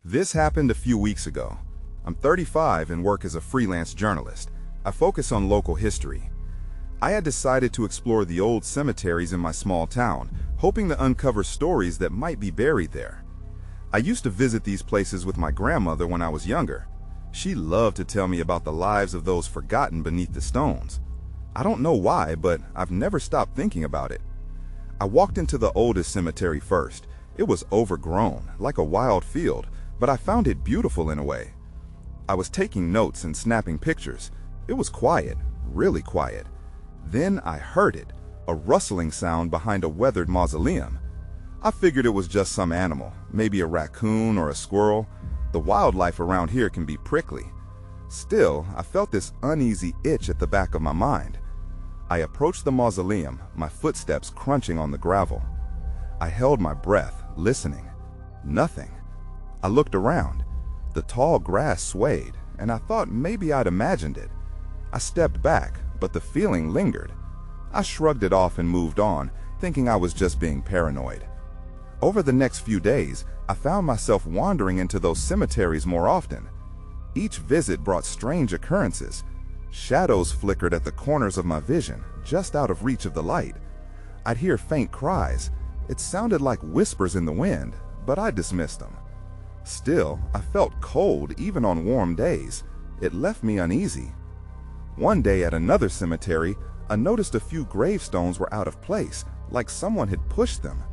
This happened a few weeks ago. I'm 35 and work as a freelance journalist. I focus on local history. I had decided to explore the old cemeteries in my small town, hoping to uncover stories that might be buried there. I used to visit these places with my grandmother when I was younger. She loved to tell me about the lives of those forgotten beneath the stones. I don't know why, but I've never stopped thinking about it. I walked into the oldest cemetery first. It was overgrown, like a wild field, but I found it beautiful in a way. I was taking notes and snapping pictures. It was quiet, really quiet. Then I heard it, a rustling sound behind a weathered mausoleum. I figured it was just some animal, maybe a raccoon or a squirrel. The wildlife around here can be prickly. Still, I felt this uneasy itch at the back of my mind. I approached the mausoleum, my footsteps crunching on the gravel. I held my breath, listening. Nothing. I looked around. The tall grass swayed, and I thought maybe I'd imagined it. I stepped back, but the feeling lingered. I shrugged it off and moved on, thinking I was just being paranoid. Over the next few days, I found myself wandering into those cemeteries more often. Each visit brought strange occurrences. Shadows flickered at the corners of my vision, just out of reach of the light. I'd hear faint cries. It sounded like whispers in the wind, but I dismissed them. Still, I felt cold even on warm days. It left me uneasy. One day at another cemetery, I noticed a few gravestones were out of place, like someone had pushed them.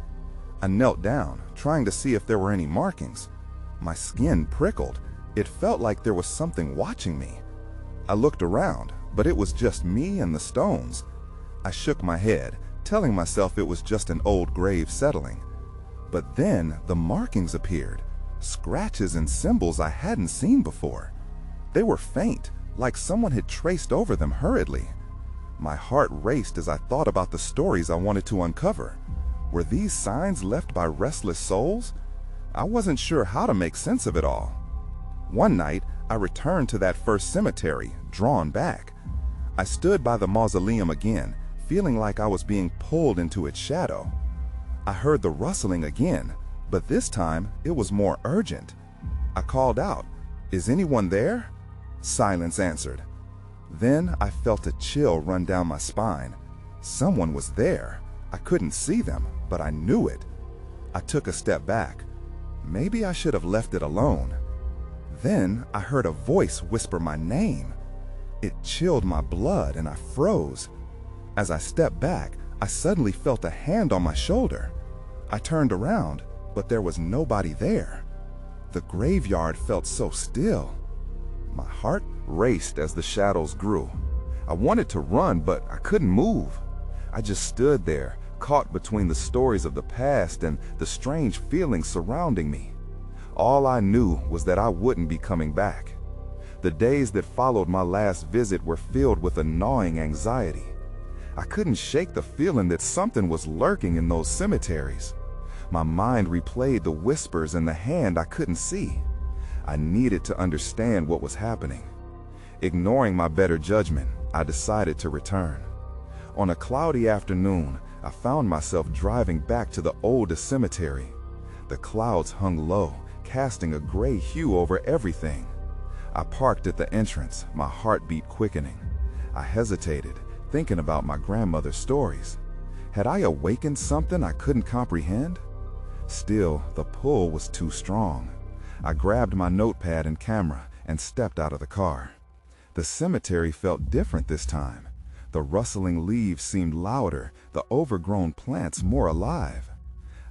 I knelt down, trying to see if there were any markings. My skin prickled. It felt like there was something watching me. I looked around, but it was just me and the stones. I shook my head, telling myself it was just an old grave settling. But then the markings appeared. Scratches and symbols I hadn't seen before. They were faint, like someone had traced over them hurriedly. My heart raced as I thought about the stories I wanted to uncover. Were these signs left by restless souls? I wasn't sure how to make sense of it all. One night, I returned to that first cemetery, drawn back. I stood by the mausoleum again, feeling like I was being pulled into its shadow. I heard the rustling again, but this time it was more urgent. I called out, "Is anyone there?" Silence answered. Then I felt a chill run down my spine. Someone was there. I couldn't see them, but I knew it. I took a step back. Maybe I should have left it alone. Then I heard a voice whisper my name. It chilled my blood and I froze. As I stepped back, I suddenly felt a hand on my shoulder. I turned around, but there was nobody there. The graveyard felt so still. My heart raced as the shadows grew. I wanted to run, but I couldn't move. I just stood there, caught between the stories of the past and the strange feelings surrounding me. All I knew was that I wouldn't be coming back. The days that followed my last visit were filled with a gnawing anxiety. I couldn't shake the feeling that something was lurking in those cemeteries. My mind replayed the whispers and the hand I couldn't see. I needed to understand what was happening. Ignoring my better judgment, I decided to return. On a cloudy afternoon, I found myself driving back to the oldest cemetery. The clouds hung low, casting a gray hue over everything. I parked at the entrance, my heartbeat quickening. I hesitated, thinking about my grandmother's stories. Had I awakened something I couldn't comprehend? Still, the pull was too strong. I grabbed my notepad and camera and stepped out of the car. The cemetery felt different this time. The rustling leaves seemed louder, the overgrown plants more alive.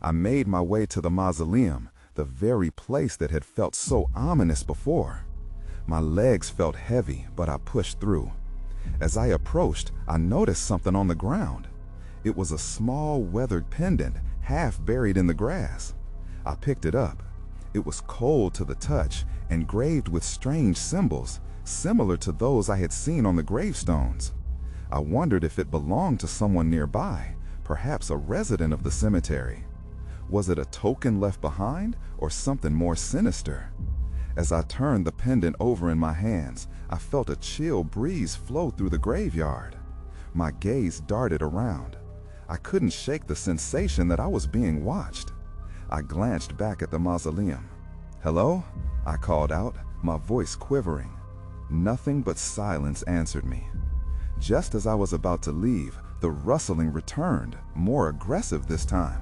I made my way to the mausoleum, the very place that had felt so ominous before. My legs felt heavy, but I pushed through. As I approached, I noticed something on the ground. It was a small weathered pendant, half buried in the grass. I picked it up. It was cold to the touch, engraved with strange symbols, similar to those I had seen on the gravestones. I wondered if it belonged to someone nearby, perhaps a resident of the cemetery. Was it a token left behind, or something more sinister? As I turned the pendant over in my hands, I felt a chill breeze flow through the graveyard. My gaze darted around. I couldn't shake the sensation that I was being watched. I glanced back at the mausoleum. "Hello?" I called out, my voice quivering. Nothing but silence answered me. Just as I was about to leave, the rustling returned, more aggressive this time.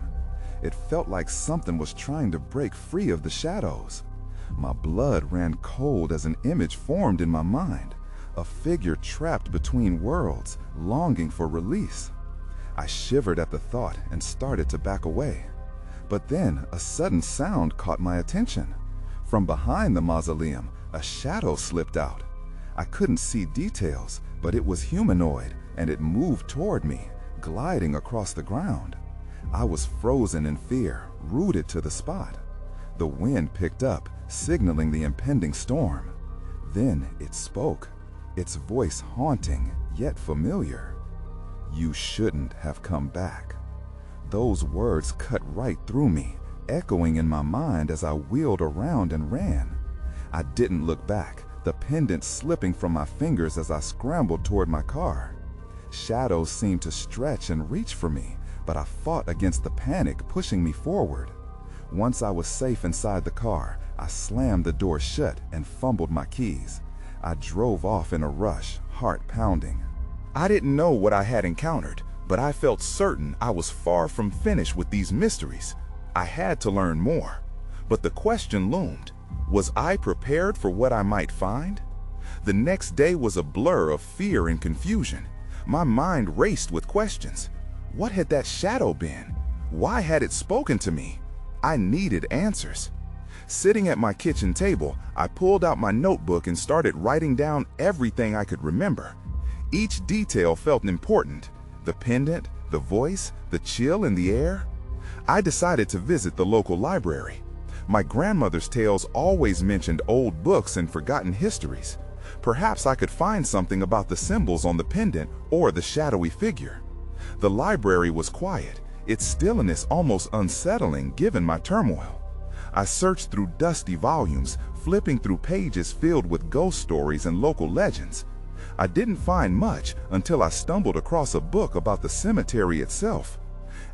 It felt like something was trying to break free of the shadows. My blood ran cold as an image formed in my mind, a figure trapped between worlds, longing for release. I shivered at the thought and started to back away. But then a sudden sound caught my attention. From behind the mausoleum, a shadow slipped out. I couldn't see details, but it was humanoid, and it moved toward me, gliding across the ground. I was frozen in fear, rooted to the spot. The wind picked up, signaling the impending storm. Then it spoke, its voice haunting, yet familiar. "You shouldn't have come back." Those words cut right through me, echoing in my mind as I wheeled around and ran. I didn't look back, the pendant slipping from my fingers as I scrambled toward my car. Shadows seemed to stretch and reach for me, but I fought against the panic pushing me forward. Once I was safe inside the car, I slammed the door shut and fumbled my keys. I drove off in a rush, heart pounding. I didn't know what I had encountered, but I felt certain I was far from finished with these mysteries. I had to learn more. But the question loomed, was I prepared for what I might find? The next day was a blur of fear and confusion. My mind raced with questions. What had that shadow been? Why had it spoken to me? I needed answers. Sitting at my kitchen table, I pulled out my notebook and started writing down everything I could remember. Each detail felt important. The pendant, the voice, the chill in the air. I decided to visit the local library. My grandmother's tales always mentioned old books and forgotten histories. Perhaps I could find something about the symbols on the pendant or the shadowy figure. The library was quiet, its stillness almost unsettling given my turmoil. I searched through dusty volumes, flipping through pages filled with ghost stories and local legends. I didn't find much until I stumbled across a book about the cemetery itself.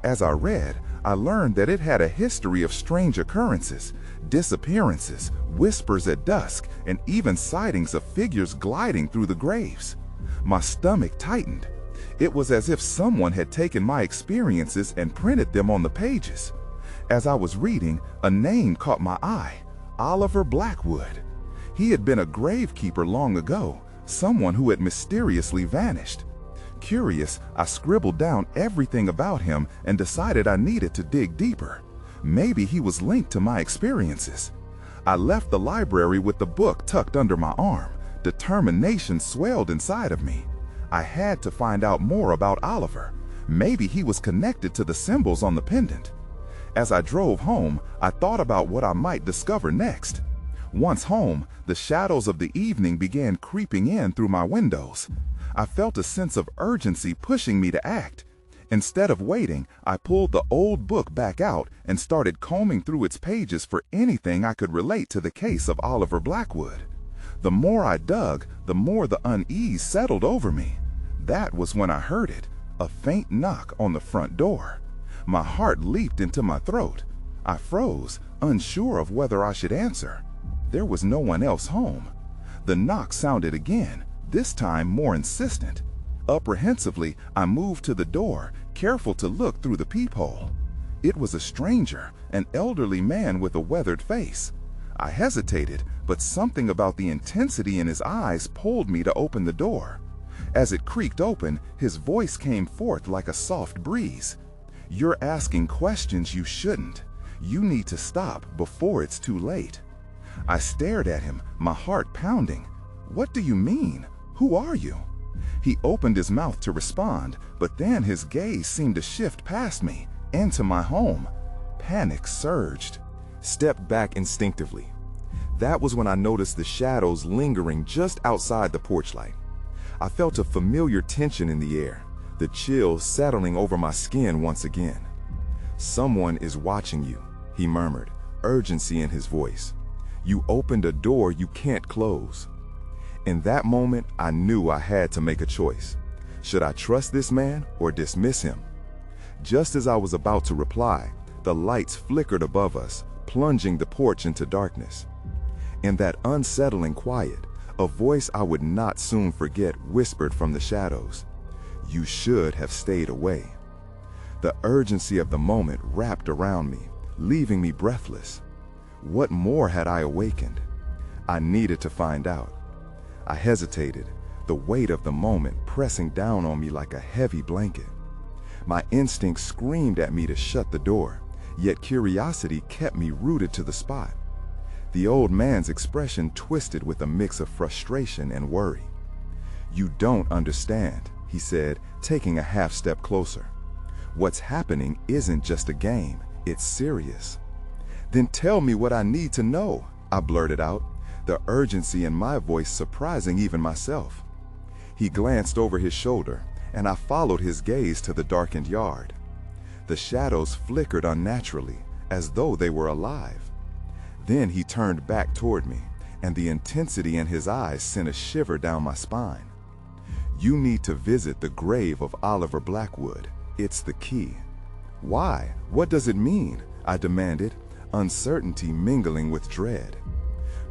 As I read, I learned that it had a history of strange occurrences, disappearances, whispers at dusk, and even sightings of figures gliding through the graves. My stomach tightened. It was as if someone had taken my experiences and printed them on the pages. As I was reading, a name caught my eye, Oliver Blackwood. He had been a gravekeeper long ago, someone who had mysteriously vanished. Curious, I scribbled down everything about him and decided I needed to dig deeper. Maybe he was linked to my experiences. I left the library with the book tucked under my arm. Determination swelled inside of me. I had to find out more about Oliver. Maybe he was connected to the symbols on the pendant. As I drove home, I thought about what I might discover next. Once home, the shadows of the evening began creeping in through my windows. I felt a sense of urgency pushing me to act. Instead of waiting, I pulled the old book back out and started combing through its pages for anything I could relate to the case of Oliver Blackwood. The more I dug, the more the unease settled over me. That was when I heard it, a faint knock on the front door. My heart leaped into my throat. I froze, unsure of whether I should answer. There was no one else home. The knock sounded again, this time more insistent. Apprehensively, I moved to the door, careful to look through the peephole. It was a stranger, an elderly man with a weathered face. I hesitated, but something about the intensity in his eyes pulled me to open the door. As it creaked open, his voice came forth like a soft breeze. "You're asking questions you shouldn't. You need to stop before it's too late." I stared at him, my heart pounding. "What do you mean? Who are you?" He opened his mouth to respond, but then his gaze seemed to shift past me, into my home. Panic surged. Stepped back instinctively. That was when I noticed the shadows lingering just outside the porch light. I felt a familiar tension in the air, the chill settling over my skin once again. "Someone is watching you," he murmured, urgency in his voice. "You opened a door you can't close." In that moment, I knew I had to make a choice. Should I trust this man or dismiss him? Just as I was about to reply, the lights flickered above us, plunging the porch into darkness. In that unsettling quiet, a voice I would not soon forget whispered from the shadows, "You should have stayed away." The urgency of the moment wrapped around me, leaving me breathless. What more had I awakened? I needed to find out. I hesitated, the weight of the moment pressing down on me like a heavy blanket. My instinct screamed at me to shut the door, yet curiosity kept me rooted to the spot. The old man's expression twisted with a mix of frustration and worry. "You don't understand," he said, taking a half step closer. "What's happening isn't just a game, it's serious." "Then tell me what I need to know," I blurted out, the urgency in my voice surprising even myself. He glanced over his shoulder, and I followed his gaze to the darkened yard. The shadows flickered unnaturally, as though they were alive. Then he turned back toward me, and the intensity in his eyes sent a shiver down my spine. "You need to visit the grave of Oliver Blackwood. It's the key." "Why? What does it mean?" I demanded, uncertainty mingling with dread.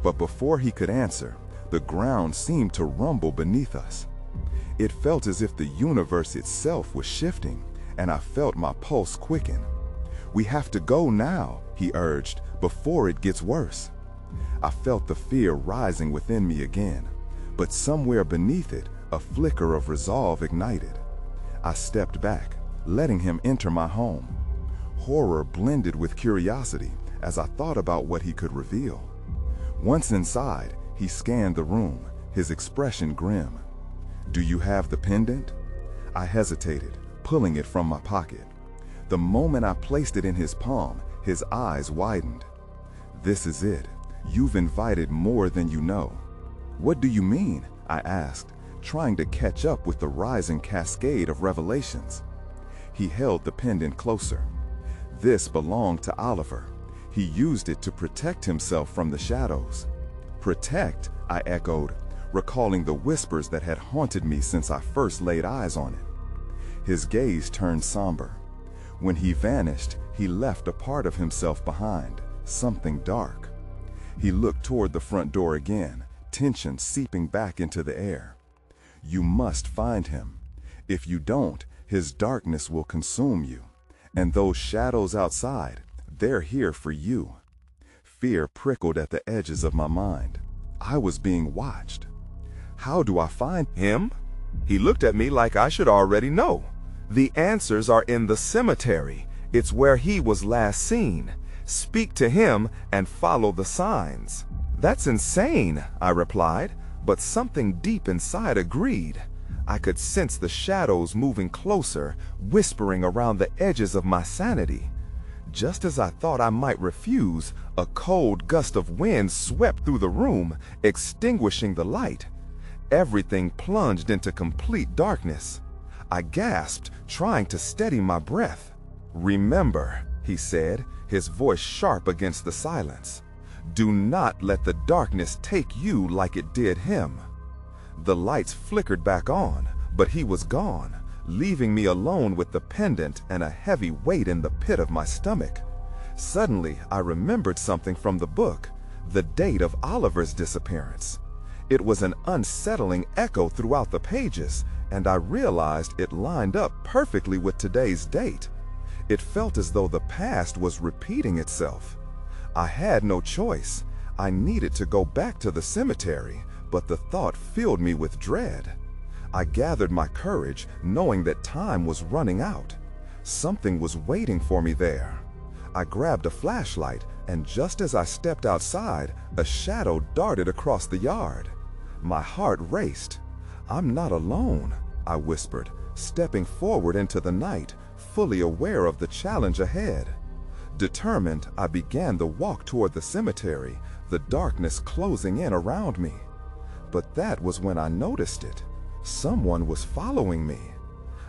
But before he could answer, the ground seemed to rumble beneath us. It felt as if the universe itself was shifting, and I felt my pulse quicken. "We have to go now," he urged, "before it gets worse." I felt the fear rising within me again, but somewhere beneath it, a flicker of resolve ignited. I stepped back, letting him enter my home. Horror blended with curiosity as I thought about what he could reveal. Once inside, he scanned the room, his expression grim. "Do you have the pendant?" I hesitated, pulling it from my pocket. The moment I placed it in his palm, his eyes widened. "This is it. You've invited more than you know." "What do you mean?" I asked, trying to catch up with the rising cascade of revelations. He held the pendant closer. "This belonged to Oliver. He used it to protect himself from the shadows." "Protect?" I echoed, recalling the whispers that had haunted me since I first laid eyes on it. His gaze turned somber. When he vanished, he left a part of himself behind, something dark. He looked toward the front door again, tension seeping back into the air. "You must find him. If you don't, his darkness will consume you. And those shadows outside, they're here for you." Fear prickled at the edges of my mind. I was being watched. "How do I find him?" He looked at me like I should already know. "The answers are in the cemetery. It's where he was last seen. Speak to him and follow the signs." "That's insane," I replied, but something deep inside agreed. I could sense the shadows moving closer, whispering around the edges of my sanity. Just as I thought I might refuse, a cold gust of wind swept through the room, extinguishing the light. Everything plunged into complete darkness. I gasped, trying to steady my breath. "Remember," he said, his voice sharp against the silence, "do not let the darkness take you like it did him." The lights flickered back on, but he was gone, leaving me alone with the pendant and a heavy weight in the pit of my stomach. Suddenly, I remembered something from the book, the date of Oliver's disappearance. It was an unsettling echo throughout the pages, and I realized it lined up perfectly with today's date. It felt as though the past was repeating itself. I had no choice. I needed to go back to the cemetery, but the thought filled me with dread. I gathered my courage, knowing that time was running out. Something was waiting for me there. I grabbed a flashlight, and just as I stepped outside, a shadow darted across the yard. My heart raced. "I'm not alone," I whispered, stepping forward into the night, fully aware of the challenge ahead. Determined, I began the walk toward the cemetery, the darkness closing in around me. But that was when I noticed it. Someone was following me.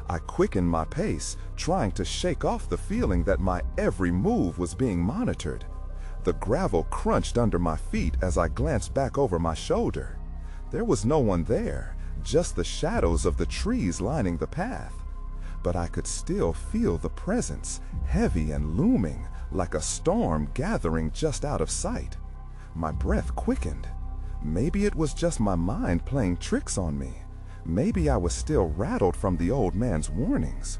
I quickened my pace, trying to shake off the feeling that my every move was being monitored. The gravel crunched under my feet as I glanced back over my shoulder. There was no one there, just the shadows of the trees lining the path. But I could still feel the presence, heavy and looming, like a storm gathering just out of sight. My breath quickened. Maybe it was just my mind playing tricks on me. Maybe I was still rattled from the old man's warnings.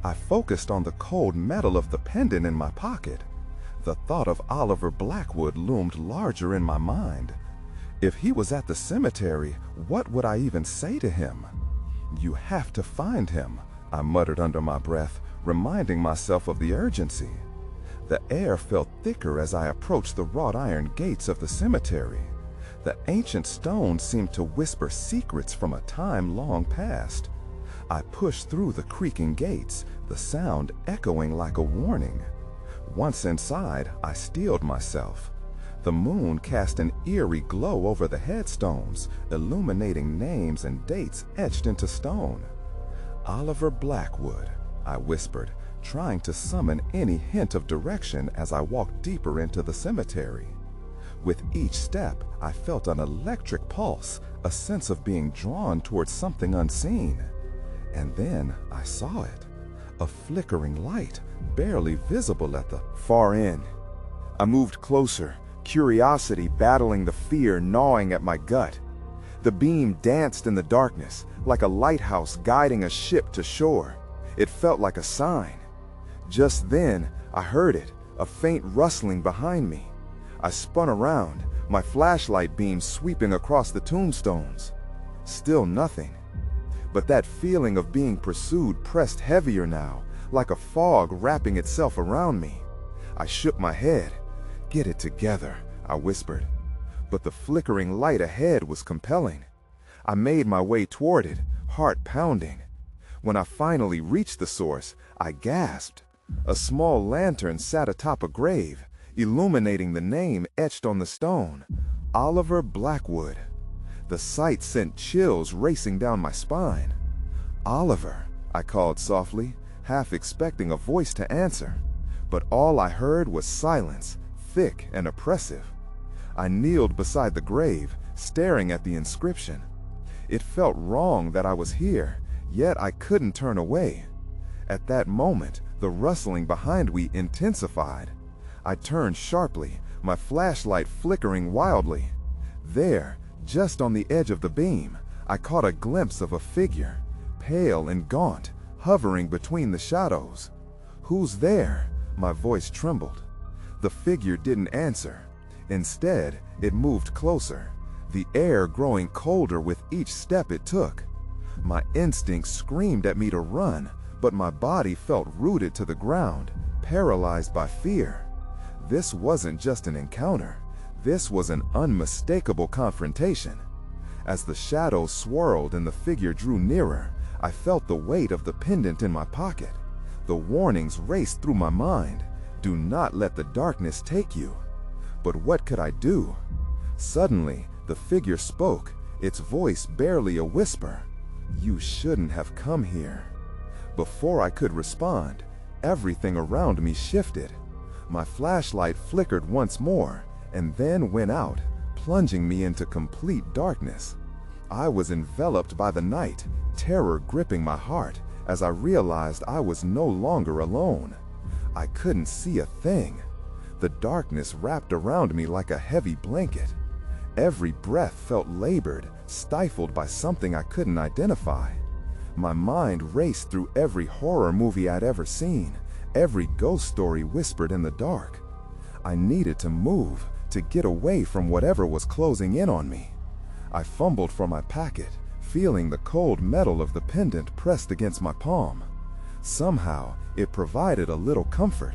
I focused on the cold metal of the pendant in my pocket. The thought of Oliver Blackwood loomed larger in my mind. If he was at the cemetery, what would I even say to him? "You have to find him," I muttered under my breath, reminding myself of the urgency. The air felt thicker as I approached the wrought iron gates of the cemetery. The ancient stones seemed to whisper secrets from a time long past. I pushed through the creaking gates, the sound echoing like a warning. Once inside, I steeled myself. The moon cast an eerie glow over the headstones, illuminating names and dates etched into stone. "Oliver Blackwood," I whispered, trying to summon any hint of direction as I walked deeper into the cemetery. With each step, I felt an electric pulse, a sense of being drawn towards something unseen. And then I saw it, a flickering light, barely visible at the far end. I moved closer, curiosity battling the fear gnawing at my gut. The beam danced in the darkness, like a lighthouse guiding a ship to shore. It felt like a sign. Just then, I heard it, a faint rustling behind me. I spun around, my flashlight beam sweeping across the tombstones. Still nothing. But that feeling of being pursued pressed heavier now, like a fog wrapping itself around me. I shook my head. "Get it together," I whispered. But the flickering light ahead was compelling. I made my way toward it, heart pounding. When I finally reached the source, I gasped. A small lantern sat atop a grave, illuminating the name etched on the stone, Oliver Blackwood. The sight sent chills racing down my spine. "Oliver," I called softly, half expecting a voice to answer. But all I heard was silence, thick and oppressive. I kneeled beside the grave, staring at the inscription. It felt wrong that I was here, yet I couldn't turn away. At that moment, the rustling behind me intensified. I turned sharply, my flashlight flickering wildly. There, just on the edge of the beam, I caught a glimpse of a figure, pale and gaunt, hovering between the shadows. "Who's there?" My voice trembled. The figure didn't answer. Instead, it moved closer, the air growing colder with each step it took. My instincts screamed at me to run, but my body felt rooted to the ground, paralyzed by fear. This wasn't just an encounter. This was an unmistakable confrontation. As the shadows swirled and the figure drew nearer, I felt the weight of the pendant in my pocket. The warnings raced through my mind. Do not let the darkness take you. But what could I do? Suddenly, the figure spoke, its voice barely a whisper. "You shouldn't have come here." Before I could respond, everything around me shifted. My flashlight flickered once more, and then went out, plunging me into complete darkness. I was enveloped by the night, terror gripping my heart as I realized I was no longer alone. I couldn't see a thing. The darkness wrapped around me like a heavy blanket. Every breath felt labored, stifled by something I couldn't identify. My mind raced through every horror movie I'd ever seen, every ghost story whispered in the dark. I needed to move, to get away from whatever was closing in on me. I fumbled for my packet, feeling the cold metal of the pendant pressed against my palm. Somehow, it provided a little comfort.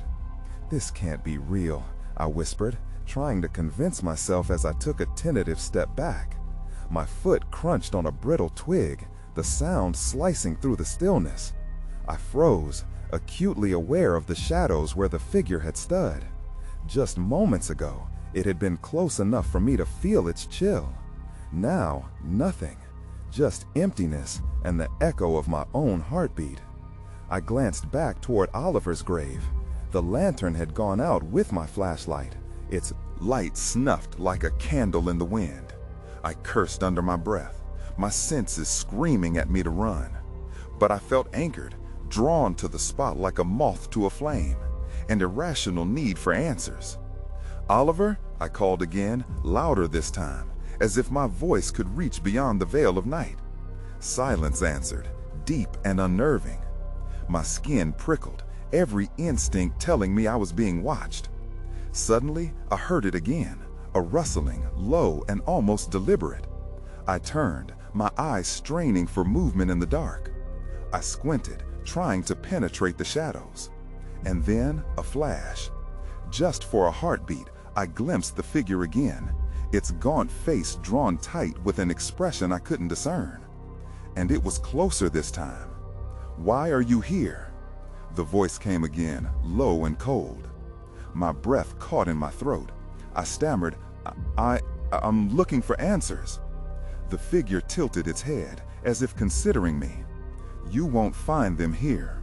"This can't be real," I whispered, trying to convince myself as I took a tentative step back. My foot crunched on a brittle twig, the sound slicing through the stillness. I froze, acutely aware of the shadows where the figure had stood. Just moments ago, it had been close enough for me to feel its chill. Now, nothing, just emptiness and the echo of my own heartbeat. I glanced back toward Oliver's grave. The lantern had gone out with my flashlight, its light snuffed like a candle in the wind. I cursed under my breath, my senses screaming at me to run. But I felt anchored, drawn to the spot like a moth to a flame. and irrational need for answers. "Oliver," I called again, louder this time, as if my voice could reach beyond the veil of night. Silence answered, deep and unnerving. My skin prickled, every instinct telling me I was being watched. Suddenly, I heard it again, a rustling, low and almost deliberate. I turned, my eyes straining for movement in the dark. I squinted, trying to penetrate the shadows. And then, a flash. Just for a heartbeat, I glimpsed the figure again, its gaunt face drawn tight with an expression I couldn't discern. And it was closer this time. "Why are you here?" The voice came again, low and cold. My breath caught in my throat. I stammered, I'm looking for answers." The figure tilted its head, as if considering me. "You won't find them here."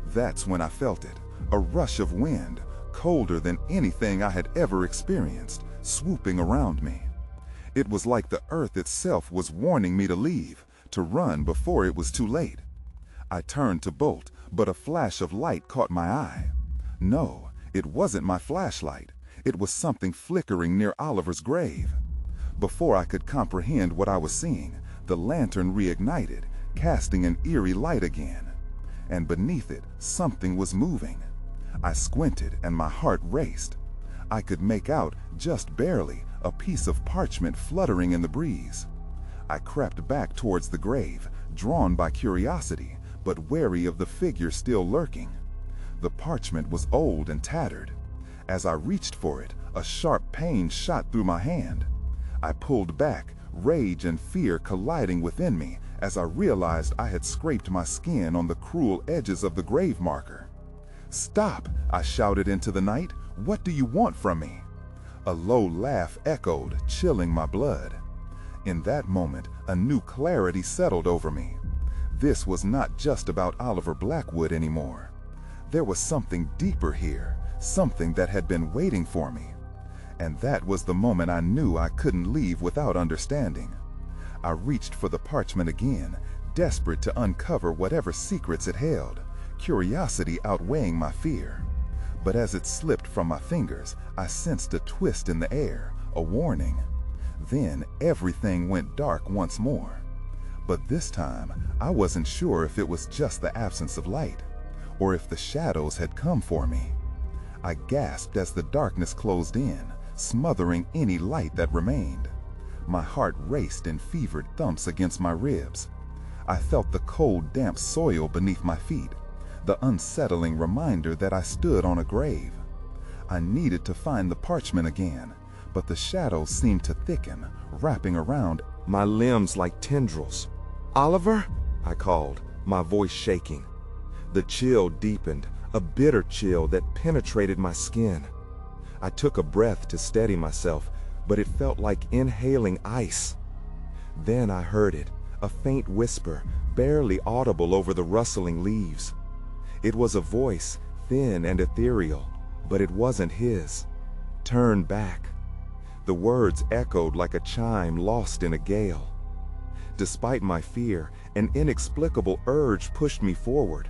That's when I felt it, a rush of wind, colder than anything I had ever experienced, swooping around me. It was like the earth itself was warning me to leave, to run before it was too late. I turned to bolt, but a flash of light caught my eye. No, it wasn't my flashlight. It was something flickering near Oliver's grave. Before I could comprehend what I was seeing, the lantern reignited, casting an eerie light again. And beneath it, something was moving. I squinted and my heart raced. I could make out, just barely, a piece of parchment fluttering in the breeze. I crept back towards the grave, drawn by curiosity, but wary of the figure still lurking. The parchment was old and tattered. As I reached for it, a sharp pain shot through my hand. I pulled back, rage and fear colliding within me as I realized I had scraped my skin on the cruel edges of the grave marker. "Stop!" I shouted into the night. "What do you want from me?" A low laugh echoed, chilling my blood. In that moment, a new clarity settled over me. This was not just about Oliver Blackwood anymore. There was something deeper here, something that had been waiting for me. And that was the moment I knew I couldn't leave without understanding. I reached for the parchment again, desperate to uncover whatever secrets it held, curiosity outweighing my fear. But as it slipped from my fingers, I sensed a twist in the air, a warning. Then everything went dark once more. But this time, I wasn't sure if it was just the absence of light, or if the shadows had come for me. I gasped as the darkness closed in, smothering any light that remained. My heart raced in fevered thumps against my ribs. I felt the cold, damp soil beneath my feet, the unsettling reminder that I stood on a grave. I needed to find the parchment again, but the shadows seemed to thicken, wrapping around my limbs like tendrils. "Oliver?" I called, my voice shaking. The chill deepened, a bitter chill that penetrated my skin. I took a breath to steady myself, but it felt like inhaling ice. Then I heard it, a faint whisper, barely audible over the rustling leaves. It was a voice, thin and ethereal, but it wasn't his. "Turn back." The words echoed like a chime lost in a gale. Despite my fear, an inexplicable urge pushed me forward.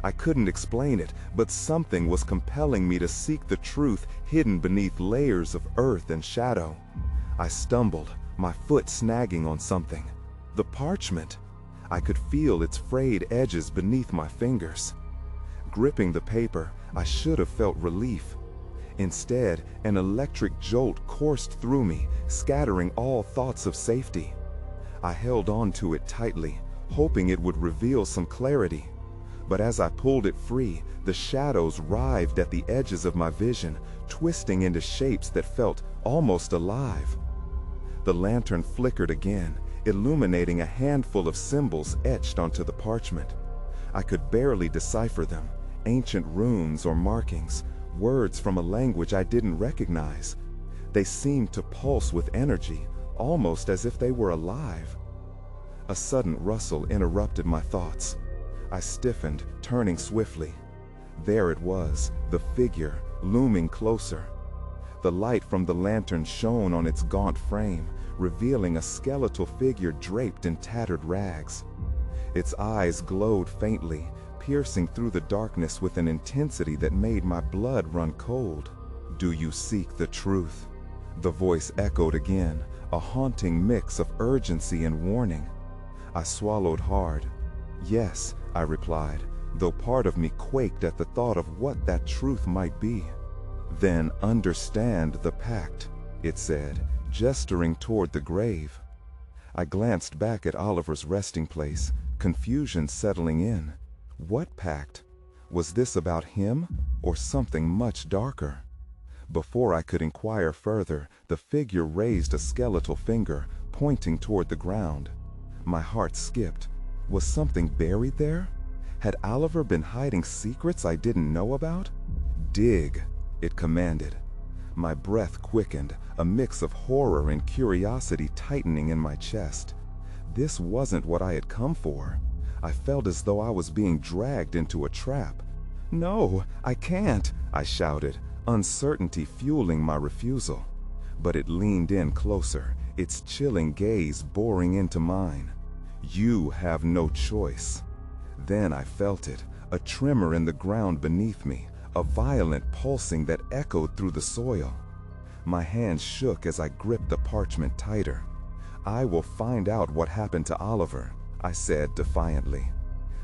I couldn't explain it, but something was compelling me to seek the truth hidden beneath layers of earth and shadow. I stumbled, my foot snagging on something. The parchment. I could feel its frayed edges beneath my fingers. Gripping the paper, I should have felt relief. Instead, an electric jolt coursed through me, scattering all thoughts of safety. I held on to it tightly, hoping it would reveal some clarity. But as I pulled it free, the shadows writhed at the edges of my vision, twisting into shapes that felt almost alive. The lantern flickered again, illuminating a handful of symbols etched onto the parchment. I could barely decipher them, ancient runes or markings, words from a language I didn't recognize. They seemed to pulse with energy, almost as if they were alive. A sudden rustle interrupted my thoughts. I stiffened, turning swiftly. There it was, the figure, looming closer. The light from the lantern shone on its gaunt frame, revealing a skeletal figure draped in tattered rags. Its eyes glowed faintly, piercing through the darkness with an intensity that made my blood run cold. "Do you seek the truth?" The voice echoed again, a haunting mix of urgency and warning. I swallowed hard. "Yes," I replied, though part of me quaked at the thought of what that truth might be. "Then understand the pact," it said, gesturing toward the grave. I glanced back at Oliver's resting place, confusion settling in. What pact? Was this about him, or something much darker? Before I could inquire further, the figure raised a skeletal finger, pointing toward the ground. My heart skipped. Was something buried there? Had Oliver been hiding secrets I didn't know about? "Dig," it commanded. My breath quickened, a mix of horror and curiosity tightening in my chest. This wasn't what I had come for. I felt as though I was being dragged into a trap. "No, I can't," I shouted, uncertainty fueling my refusal. But it leaned in closer, its chilling gaze boring into mine. "You have no choice." Then I felt it, a tremor in the ground beneath me, a violent pulsing that echoed through the soil. My hands shook as I gripped the parchment tighter. "I will find out what happened to Oliver," I said defiantly.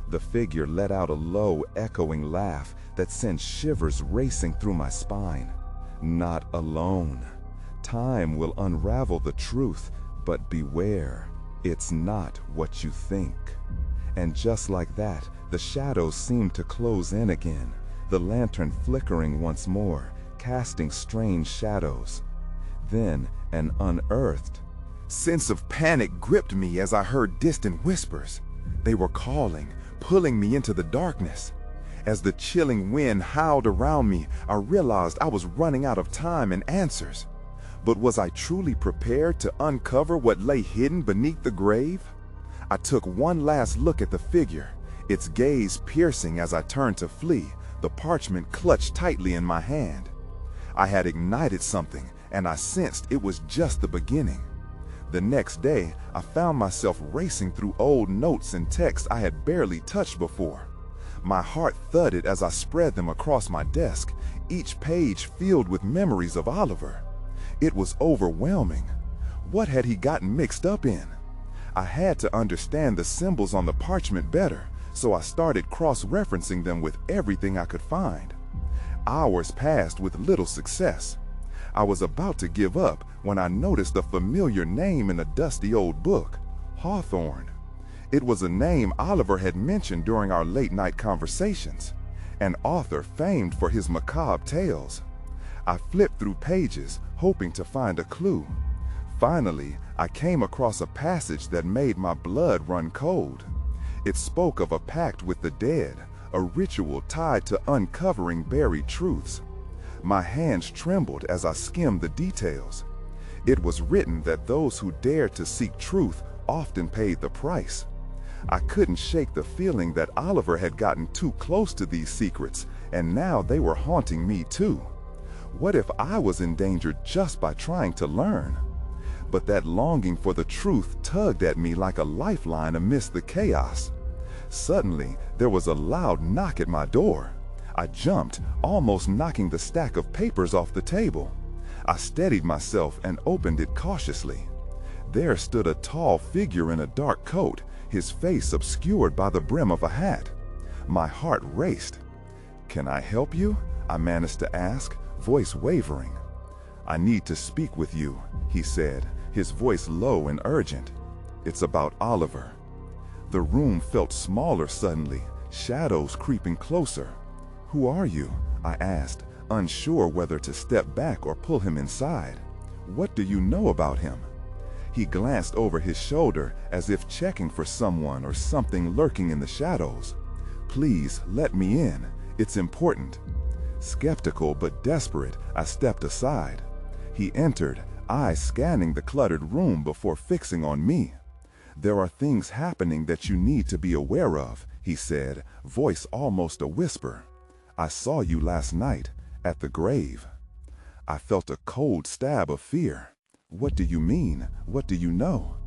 The figure let out a low, echoing laugh that sent shivers racing through my spine. "Not alone. Time will unravel the truth, but beware, it's not what you think." And just like that, the shadows seemed to close in again, the lantern flickering once more, casting strange shadows. Then an unearthed sense of panic gripped me as I heard distant whispers. They were calling, pulling me into the darkness. As the chilling wind howled around me, I realized I was running out of time and answers. But was I truly prepared to uncover what lay hidden beneath the grave? I took one last look at the figure, its gaze piercing as I turned to flee, the parchment clutched tightly in my hand. I had ignited something, and I sensed it was just the beginning. The next day, I found myself racing through old notes and texts I had barely touched before. My heart thudded as I spread them across my desk, each page filled with memories of Oliver. It was overwhelming. What had he gotten mixed up in? I had to understand the symbols on the parchment better, so I started cross-referencing them with everything I could find. Hours passed with little success. I was about to give up when I noticed a familiar name in a dusty old book, Hawthorne. It was a name Oliver had mentioned during our late-night conversations, an author famed for his macabre tales. I flipped through pages, hoping to find a clue. Finally, I came across a passage that made my blood run cold. It spoke of a pact with the dead, a ritual tied to uncovering buried truths. My hands trembled as I skimmed the details. It was written that those who dared to seek truth often paid the price. I couldn't shake the feeling that Oliver had gotten too close to these secrets, and now they were haunting me too. What if I was endangered just by trying to learn? But that longing for the truth tugged at me like a lifeline amidst the chaos. Suddenly, there was a loud knock at my door. I jumped, almost knocking the stack of papers off the table. I steadied myself and opened it cautiously. There stood a tall figure in a dark coat, his face obscured by the brim of a hat. My heart raced. "Can I help you?" I managed to ask, voice wavering. "I need to speak with you," he said, his voice low and urgent. "It's about Oliver." The room felt smaller suddenly, shadows creeping closer. "Who are you?" I asked, unsure whether to step back or pull him inside. "What do you know about him?" He glanced over his shoulder as if checking for someone or something lurking in the shadows. "Please, let me in. It's important." Skeptical but desperate, I stepped aside. He entered, eyes scanning the cluttered room before fixing on me. "There are things happening that you need to be aware of," he said, voice almost a whisper. "I saw you last night, at the grave." I felt a cold stab of fear. "What do you mean? What do you know?"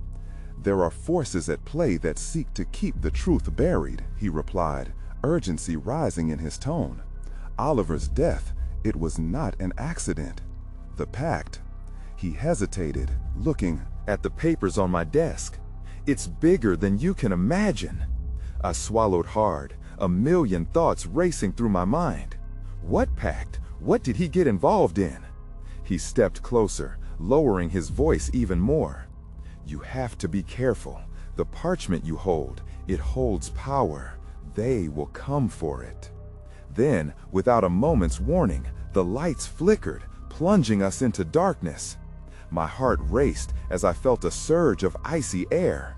"There are forces at play that seek to keep the truth buried," he replied, urgency rising in his tone. Oliver's death, it was not an accident. The pact. He hesitated, looking at the papers on my desk. It's bigger than you can imagine. I swallowed hard, a million thoughts racing through my mind. What pact? What did he get involved in? He stepped closer, lowering his voice even more. You have to be careful. The parchment you hold, it holds power. They will come for it. Then, without a moment's warning, the lights flickered, plunging us into darkness. My heart raced as I felt a surge of icy air.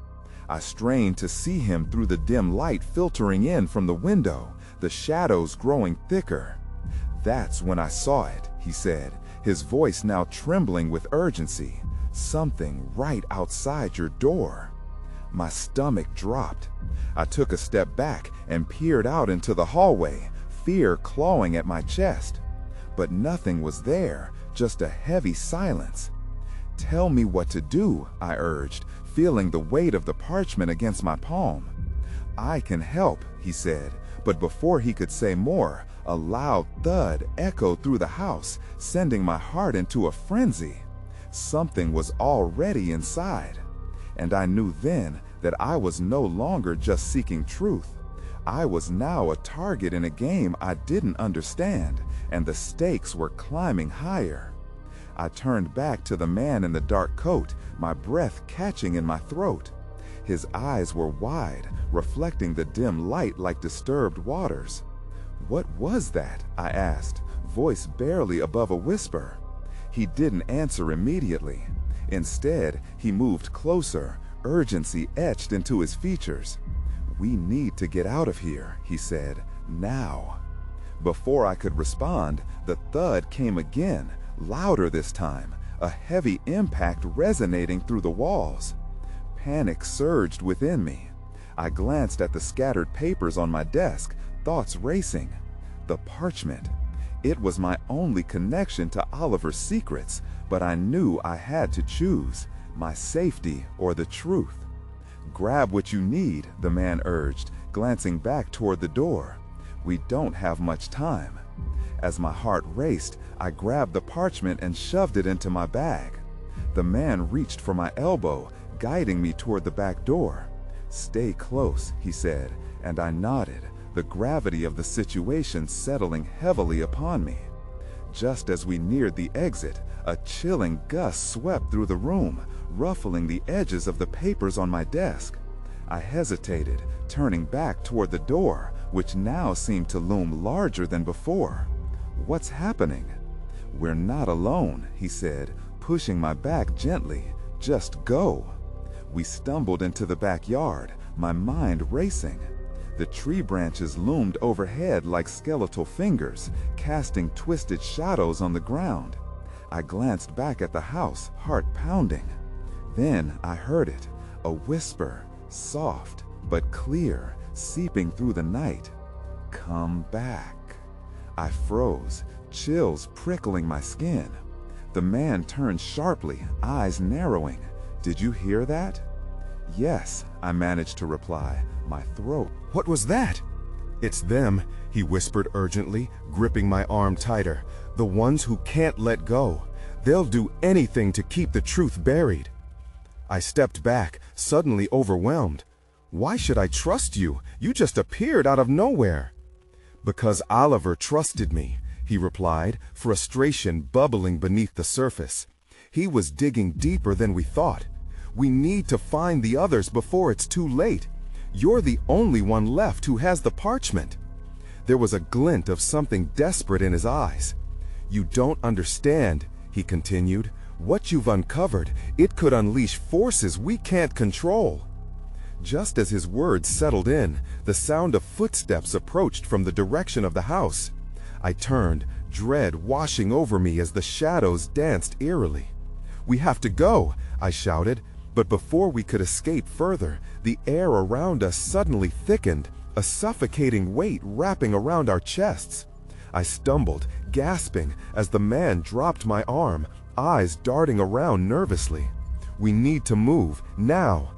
I strained to see him through the dim light filtering in from the window, the shadows growing thicker. That's when I saw it, he said, his voice now trembling with urgency. Something right outside your door. My stomach dropped. I took a step back and peered out into the hallway, fear clawing at my chest. But nothing was there, just a heavy silence. Tell me what to do, I urged, feeling the weight of the parchment against my palm. I can help, he said, but before he could say more, a loud thud echoed through the house, sending my heart into a frenzy. Something was already inside, and I knew then that I was no longer just seeking truth. I was now a target in a game I didn't understand, and the stakes were climbing higher. I turned back to the man in the dark coat, my breath catching in my throat. His eyes were wide, reflecting the dim light like disturbed waters. What was that? I asked, voice barely above a whisper. He didn't answer immediately. Instead, he moved closer, urgency etched into his features. We need to get out of here, he said, now. Before I could respond, the thud came again, louder this time, a heavy impact resonating through the walls. Panic surged within me. I glanced at the scattered papers on my desk, thoughts racing. The parchment. It was my only connection to Oliver's secrets, but I knew I had to choose, my safety or the truth. Grab what you need, the man urged, glancing back toward the door. We don't have much time. As my heart raced, I grabbed the parchment and shoved it into my bag. The man reached for my elbow, guiding me toward the back door. Stay close, he said, and I nodded, the gravity of the situation settling heavily upon me. Just as we neared the exit, a chilling gust swept through the room, ruffling the edges of the papers on my desk. I hesitated, turning back toward the door, which now seemed to loom larger than before. What's happening? We're not alone, he said, pushing my back gently. Just go. We stumbled into the backyard, my mind racing. The tree branches loomed overhead like skeletal fingers, casting twisted shadows on the ground. I glanced back at the house, heart pounding. Then I heard it, a whisper, soft but clear, seeping through the night. Come back. I froze, chills prickling my skin. The man turned sharply, eyes narrowing. Did you hear that? Yes, I managed to reply, my throat. What was that? It's them, he whispered urgently, gripping my arm tighter. The ones who can't let go. They'll do anything to keep the truth buried. I stepped back, suddenly overwhelmed. Why should I trust you? You just appeared out of nowhere. Because Oliver trusted me, he replied, frustration bubbling beneath the surface. He was digging deeper than we thought. We need to find the others before it's too late. You're the only one left who has the parchment. There was a glint of something desperate in his eyes. You don't understand, he continued. What you've uncovered, it could unleash forces we can't control. Just as his words settled in, the sound of footsteps approached from the direction of the house. I turned, dread washing over me as the shadows danced eerily. We have to go, I shouted, but before we could escape further, the air around us suddenly thickened, a suffocating weight wrapping around our chests. I stumbled, gasping, as the man dropped my arm, eyes darting around nervously. We need to move, now.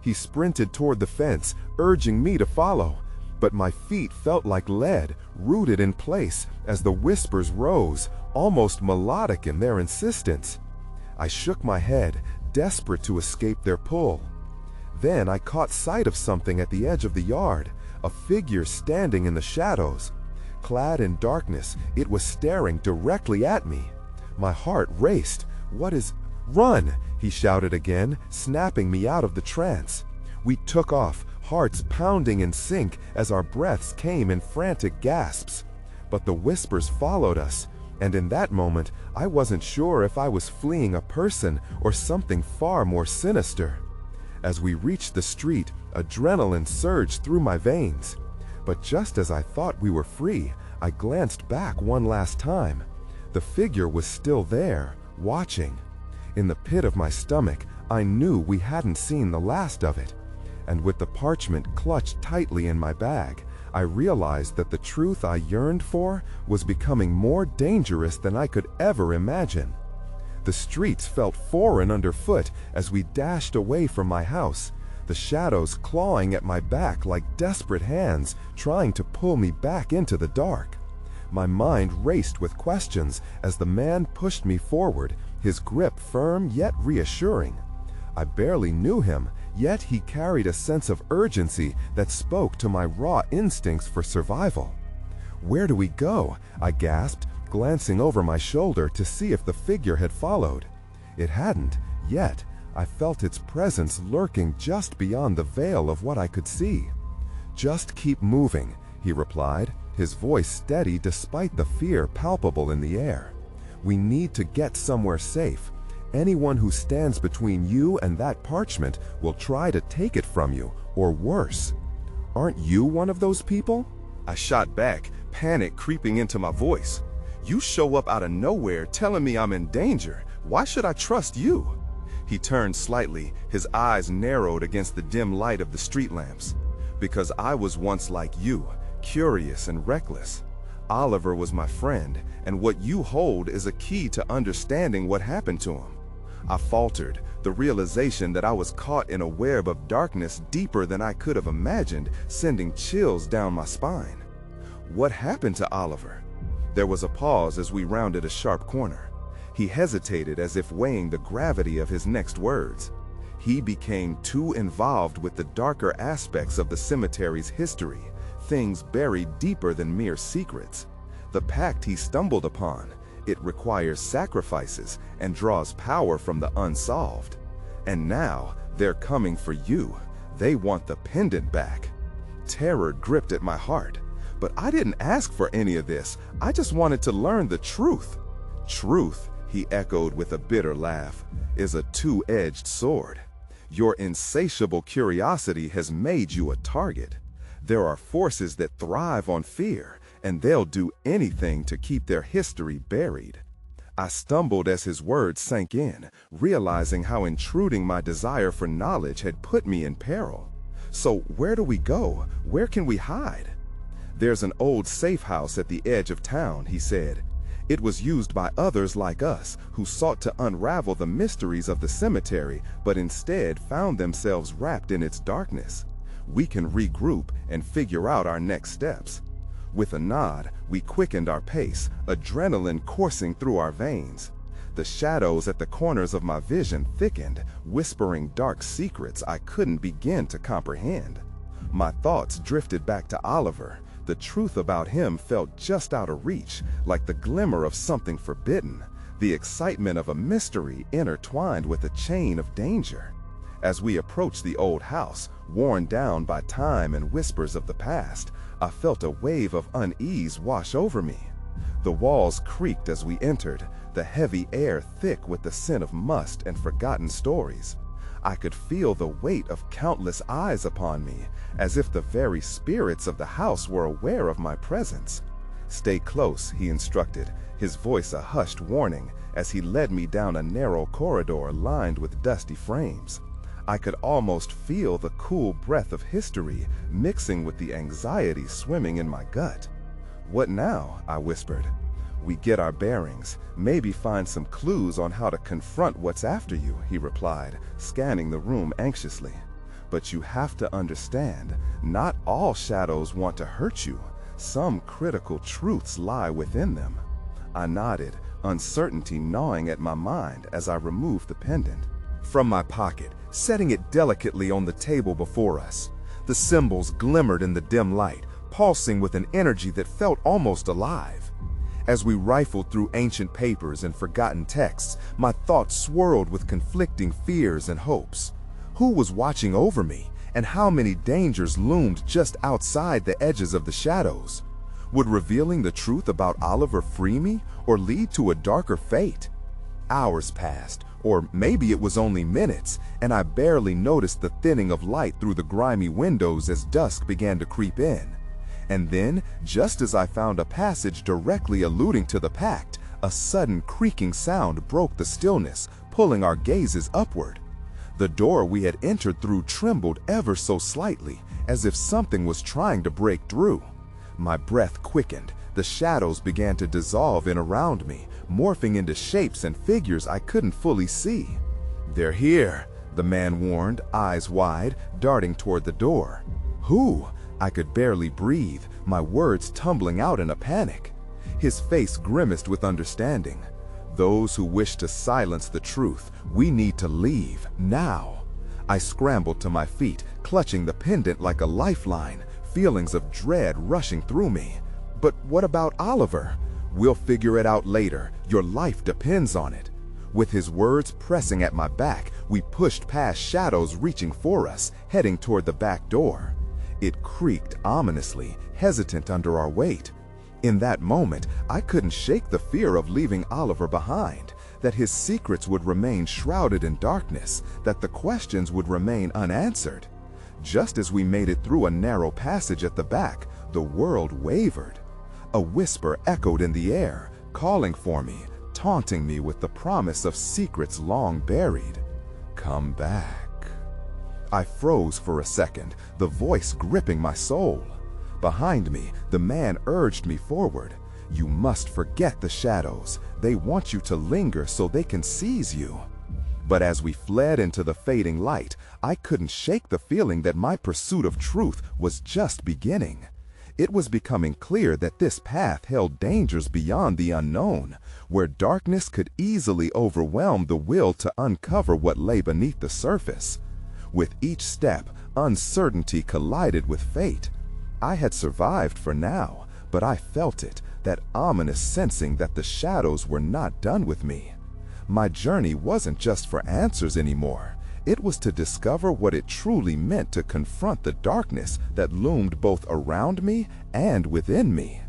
He sprinted toward the fence, urging me to follow. but my feet felt like lead, rooted in place as the whispers rose, almost melodic in their insistence. I shook my head, desperate to escape their pull. Then I caught sight of something at the edge of the yard, a figure standing in the shadows. Clad in darkness, it was staring directly at me. My heart raced. "Run!" he shouted again, snapping me out of the trance. We took off, hearts pounding in sync as our breaths came in frantic gasps. But the whispers followed us, and in that moment, I wasn't sure if I was fleeing a person or something far more sinister. As we reached the street, adrenaline surged through my veins. But just as I thought we were free, I glanced back one last time. The figure was still there, watching. In the pit of my stomach, I knew we hadn't seen the last of it. And with the parchment clutched tightly in my bag, I realized that the truth I yearned for was becoming more dangerous than I could ever imagine. The streets felt foreign underfoot as we dashed away from my house, the shadows clawing at my back like desperate hands trying to pull me back into the dark. My mind raced with questions as the man pushed me forward, his grip firm yet reassuring. I barely knew him, yet he carried a sense of urgency that spoke to my raw instincts for survival. "Where do we go?" I gasped, glancing over my shoulder to see if the figure had followed. It hadn't, yet I felt its presence lurking just beyond the veil of what I could see. "Just keep moving," he replied, his voice steady despite the fear palpable in the air. "We need to get somewhere safe. Anyone who stands between you and that parchment will try to take it from you, or worse. Aren't you one of those people?" I shot back, panic creeping into my voice. "You show up out of nowhere telling me I'm in danger. Why should I trust you?" He turned slightly, his eyes narrowed against the dim light of the street lamps. "Because I was once like you, curious and reckless. Oliver was my friend, and what you hold is a key to understanding what happened to him." I faltered, the realization that I was caught in a web of darkness deeper than I could have imagined, sending chills down my spine. "What happened to Oliver?" There was a pause as we rounded a sharp corner. He hesitated as if weighing the gravity of his next words. He became too involved with the darker aspects of the cemetery's history, things buried deeper than mere secrets. The pact he stumbled upon, it requires sacrifices and draws power from the unsolved. And now they're coming for you. They want the pendant back. Terror gripped at my heart. But I didn't ask for any of this. I just wanted to learn the truth. "Truth," he echoed with a bitter laugh, "is a two-edged sword. Your insatiable curiosity has made you a target. There are forces that thrive on fear, and they'll do anything to keep their history buried." I stumbled as his words sank in, realizing how intruding my desire for knowledge had put me in peril. "So where do we go? Where can we hide?" "There's an old safe house at the edge of town," he said. "It was used by others like us who sought to unravel the mysteries of the cemetery, but instead found themselves wrapped in its darkness. We can regroup and figure out our next steps." With a nod, we quickened our pace, adrenaline coursing through our veins. The shadows at the corners of my vision thickened, whispering dark secrets I couldn't begin to comprehend. My thoughts drifted back to Oliver. The truth about him felt just out of reach, like the glimmer of something forbidden, the excitement of a mystery intertwined with a chain of danger. As we approached the old house, worn down by time and whispers of the past, I felt a wave of unease wash over me. The walls creaked as we entered, the heavy air thick with the scent of must and forgotten stories. I could feel the weight of countless eyes upon me, as if the very spirits of the house were aware of my presence. "Stay close," he instructed, his voice a hushed warning, as he led me down a narrow corridor lined with dusty frames. I could almost feel the cool breath of history mixing with the anxiety swimming in my gut. "What now?" I whispered. "We get our bearings, maybe find some clues on how to confront what's after you," he replied, scanning the room anxiously. But you have to understand, not all shadows want to hurt you. Some critical truths lie within them. I nodded, uncertainty gnawing at my mind as I removed the pendant from my pocket, setting it delicately on the table before us. The symbols glimmered in the dim light, pulsing with an energy that felt almost alive. As we rifled through ancient papers and forgotten texts, my thoughts swirled with conflicting fears and hopes. Who was watching over me, and how many dangers loomed just outside the edges of the shadows? Would revealing the truth about Oliver free me, or lead to a darker fate? Hours passed, or maybe it was only minutes, and I barely noticed the thinning of light through the grimy windows as dusk began to creep in. And then, just as I found a passage directly alluding to the pact, a sudden creaking sound broke the stillness, pulling our gazes upward. The door we had entered through trembled ever so slightly, as if something was trying to break through. My breath quickened, the shadows began to dissolve in around me, morphing into shapes and figures I couldn't fully see. "They're here," the man warned, eyes wide, darting toward the door. "Who?" I could barely breathe, my words tumbling out in a panic. His face grimaced with understanding. "Those who wish to silence the truth. We need to leave, now." I scrambled to my feet, clutching the pendant like a lifeline, feelings of dread rushing through me. "But what about Oliver?" "We'll figure it out later. Your life depends on it." With his words pressing at my back, we pushed past shadows reaching for us, heading toward the back door. It creaked ominously, hesitant under our weight. In that moment, I couldn't shake the fear of leaving Oliver behind, that his secrets would remain shrouded in darkness, that the questions would remain unanswered. Just as we made it through a narrow passage at the back, the world wavered. A whisper echoed in the air, calling for me, taunting me with the promise of secrets long buried. "Come back." I froze for a second, the voice gripping my soul. Behind me, the man urged me forward. "You must forget the shadows. They want you to linger so they can seize you." But as we fled into the fading light, I couldn't shake the feeling that my pursuit of truth was just beginning. It was becoming clear that this path held dangers beyond the unknown, where darkness could easily overwhelm the will to uncover what lay beneath the surface. With each step, uncertainty collided with fate. I had survived for now, but I felt it, that ominous sensing that the shadows were not done with me. My journey wasn't just for answers anymore. It was to discover what it truly meant to confront the darkness that loomed both around me and within me.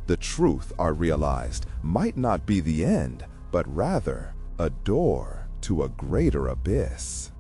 The truth, I realized, might not be the end, but rather a door to a greater abyss.